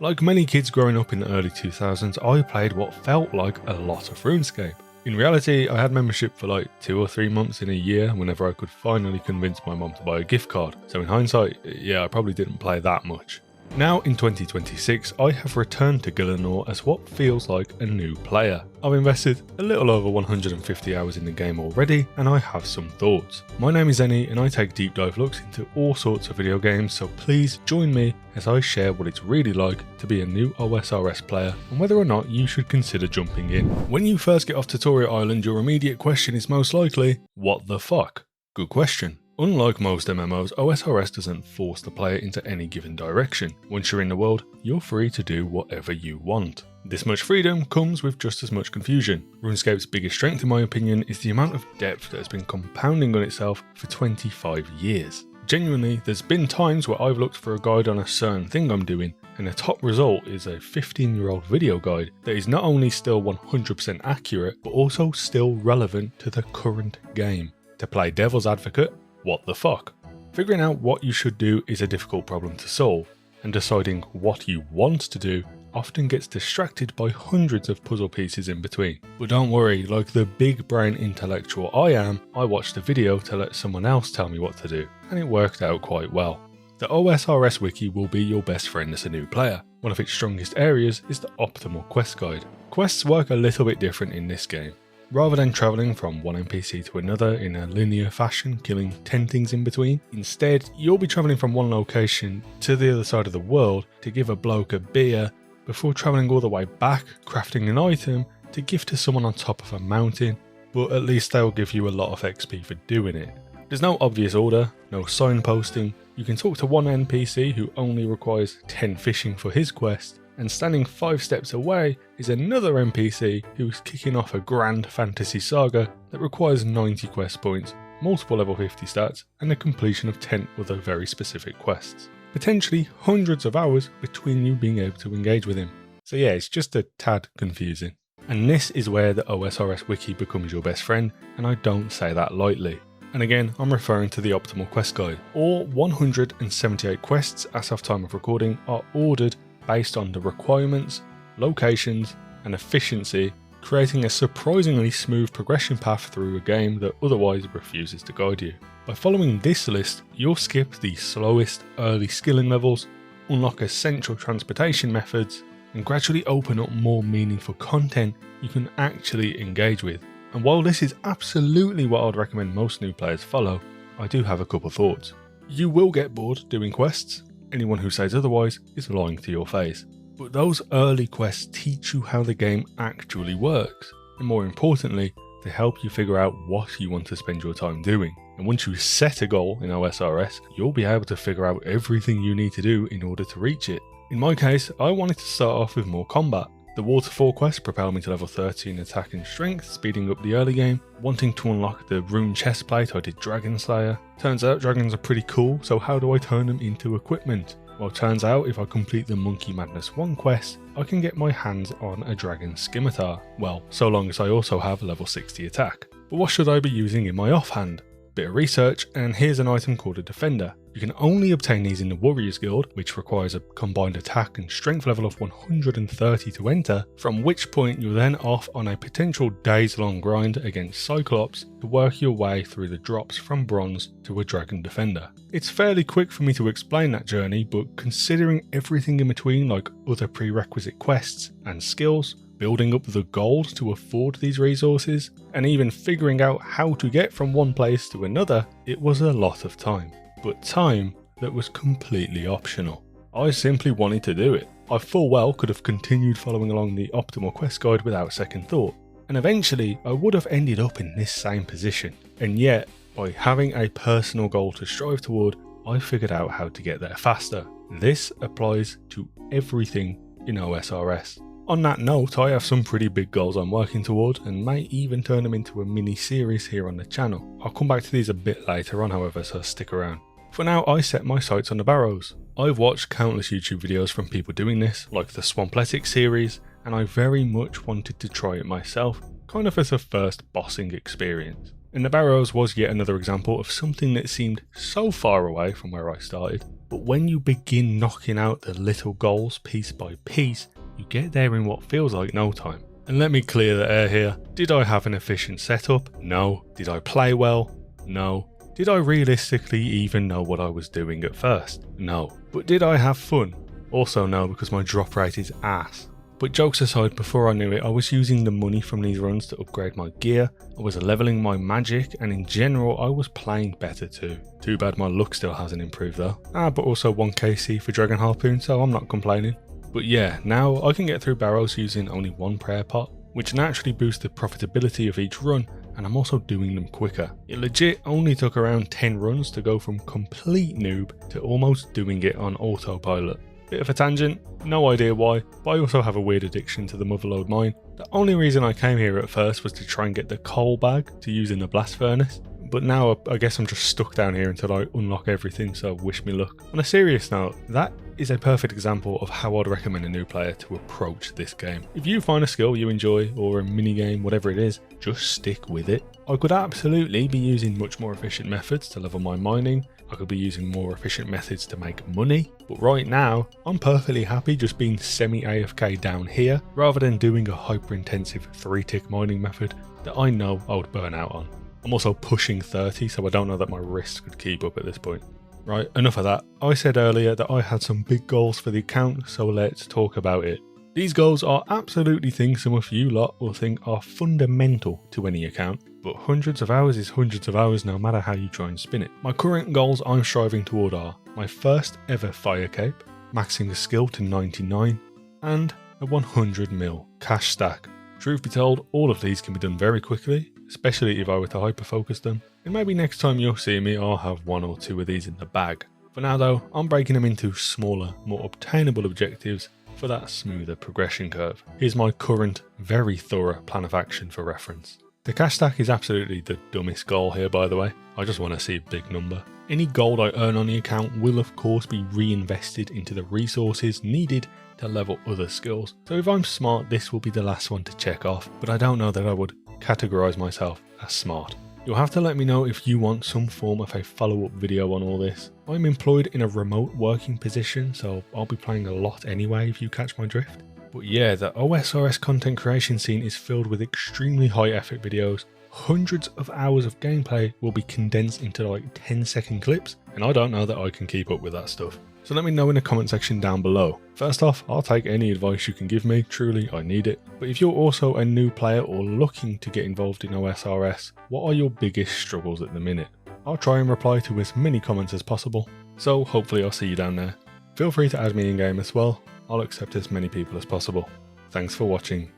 Like many kids growing up in the early 2000s, I played what felt like a lot of Runescape. In reality, I had membership for like 2 or 3 months in a year whenever I could finally convince my mom to buy a gift card, so in hindsight, yeah, I probably didn't play that much. Now in 2026, I have returned to Gillinor as what feels like a new player. I've invested a little over 150 hours in the game already, and I have some thoughts. My name is Eni and I take deep dive looks into all sorts of video games, so please join me as I share what it's really like to be a new OSRS player and whether or not you should consider jumping in. When you first get off Tutorial Island, your immediate question is most likely, what the fuck? Good question. Unlike most MMOs, OSRS doesn't force the player into any given direction. Once you're in the world, you're free to do whatever you want. This much freedom comes with just as much confusion. RuneScape's biggest strength, in my opinion, is the amount of depth that has been compounding on itself for 25 years. Genuinely, there's been times where I've looked for a guide on a certain thing I'm doing, and the top result is a 15-year-old video guide that is not only still 100% accurate, but also still relevant to the current game. To play devil's advocate, what the fuck? Figuring out what you should do is a difficult problem to solve, and deciding what you want to do often gets distracted by hundreds of puzzle pieces in between. But don't worry, like the big brain intellectual I am, I watched a video to let someone else tell me what to do, and it worked out quite well. The OSRS wiki will be your best friend as a new player. One of its strongest areas is the optimal quest guide. Quests work a little bit different in this game. Rather than travelling from one NPC to another in a linear fashion, killing 10 things in between, instead you'll be travelling from one location to the other side of the world to give a bloke a beer, before travelling all the way back, crafting an item to give to someone on top of a mountain, but at least they'll give you a lot of XP for doing it. There's no obvious order, no signposting, you can talk to one NPC who only requires 10 fishing for his quest, and standing 5 steps away is another NPC who's kicking off a grand fantasy saga that requires 90 quest points, multiple level 50 stats, and the completion of 10 other very specific quests. Potentially hundreds of hours between you being able to engage with him. So yeah, it's just a tad confusing. And this is where the OSRS wiki becomes your best friend, and I don't say that lightly. And again, I'm referring to the optimal quest guide. All 178 quests as of time of recording are ordered based on the requirements, locations, and efficiency, creating a surprisingly smooth progression path through a game that otherwise refuses to guide you. By following this list, you'll skip the slowest early skilling levels, unlock essential transportation methods, and gradually open up more meaningful content you can actually engage with. And while this is absolutely what I'd recommend most new players follow, I do have a couple thoughts. You will get bored doing quests. Anyone who says otherwise is lying to your face. But those early quests teach you how the game actually works, and more importantly, they help you figure out what you want to spend your time doing. And once you set a goal in OSRS, you'll be able to figure out everything you need to do in order to reach it. In my case, I wanted to start off with more combat. The Waterfall quest propelled me to level 30 in attack and strength, speeding up the early game. Wanting to unlock the rune chestplate, I did Dragon Slayer. Turns out dragons are pretty cool, so how do I turn them into equipment? Well, turns out if I complete the Monkey Madness 1 quest, I can get my hands on a dragon scimitar. Well, so long as I also have level 60 attack. But what should I be using in my offhand? Bit of research, and here's an item called a Defender. You can only obtain these in the Warriors Guild, which requires a combined attack and strength level of 130 to enter, from which point you're then off on a potential days-long grind against Cyclops to work your way through the drops from bronze to a Dragon Defender. It's fairly quick for me to explain that journey, but considering everything in between like other prerequisite quests and skills, building up the gold to afford these resources, and even figuring out how to get from one place to another, it was a lot of time. But time that was completely optional. I simply wanted to do it. I full well could have continued following along the optimal quest guide without second thought, and eventually I would have ended up in this same position. And yet, by having a personal goal to strive toward, I figured out how to get there faster. This applies to everything in OSRS. On that note, I have some pretty big goals I'm working toward, and may even turn them into a mini series here on the channel. I'll come back to these a bit later on however, so stick around. For now, I set my sights on the Barrows. I've watched countless YouTube videos from people doing this, like the Swampletic series, and I very much wanted to try it myself, kind of as a first bossing experience. And the Barrows was yet another example of something that seemed so far away from where I started, but when you begin knocking out the little goals piece by piece, you get there in what feels like no time. And let me clear the air here. Did I have an efficient setup? No. Did I play well? No. Did I realistically even know what I was doing at first? No. But did I have fun? Also no, because my drop rate is ass. But jokes aside, before I knew it, I was using the money from these runs to upgrade my gear, I was leveling my magic, and in general I was playing better too. Too bad my luck still hasn't improved though. But also 1 KC for Dragon Harpoon, so I'm not complaining. But yeah, now I can get through Barrows using only 1 prayer pot, which naturally boosts the profitability of each run, and I'm also doing them quicker. It legit only took around 10 runs to go from complete noob to almost doing it on autopilot. Bit of a tangent, no idea why, but I also have a weird addiction to the Motherlode mine. The only reason I came here at first was to try and get the coal bag to use in the blast furnace, but now I guess I'm just stuck down here until I unlock everything, so wish me luck. On a serious note, that is a perfect example of how I'd recommend a new player to approach this game. If you find a skill you enjoy, or a minigame, whatever it is, just stick with it. I could absolutely be using much more efficient methods to level my mining, I could be using more efficient methods to make money, but right now, I'm perfectly happy just being semi-AFK down here, rather than doing a hyper-intensive 3-tick mining method that I know I would burn out on. I'm also pushing 30, so I don't know that my wrist could keep up at this point. Right, enough of that. I said earlier that I had some big goals for the account, so let's talk about it. These goals are absolutely things some of you lot will think are fundamental to any account, but hundreds of hours is hundreds of hours no matter how you try and spin it. My current goals I'm striving toward are my first ever fire cape, maxing the skill to 99, and a 100 mil cash stack. Truth be told, all of these can be done very quickly, especially if I were to hyper-focus them, and maybe next time you'll see me I'll have 1 or 2 of these in the bag. For now though, I'm breaking them into smaller, more obtainable objectives for that smoother progression curve. Here's my current, very thorough plan of action for reference. The cash stack is absolutely the dumbest goal here, by the way. I just want to see a big number. Any gold I earn on the account will of course be reinvested into the resources needed to level other skills. So if I'm smart, this will be the last one to check off, but I don't know that I would categorize myself as smart. You'll have to let me know if you want some form of a follow-up video on all this. I'm employed in a remote working position, so I'll be playing a lot anyway if you catch my drift. But yeah, the OSRS content creation scene is filled with extremely high effort videos. Hundreds of hours of gameplay will be condensed into like 10-second clips, and I don't know that I can keep up with that stuff. So let me know in the comment section down below. First off, I'll take any advice you can give me, truly I need it. But if you're also a new player or looking to get involved in OSRS, what are your biggest struggles at the minute? I'll try and reply to as many comments as possible, so hopefully I'll see you down there. Feel free to add me in game as well, I'll accept as many people as possible. Thanks for watching.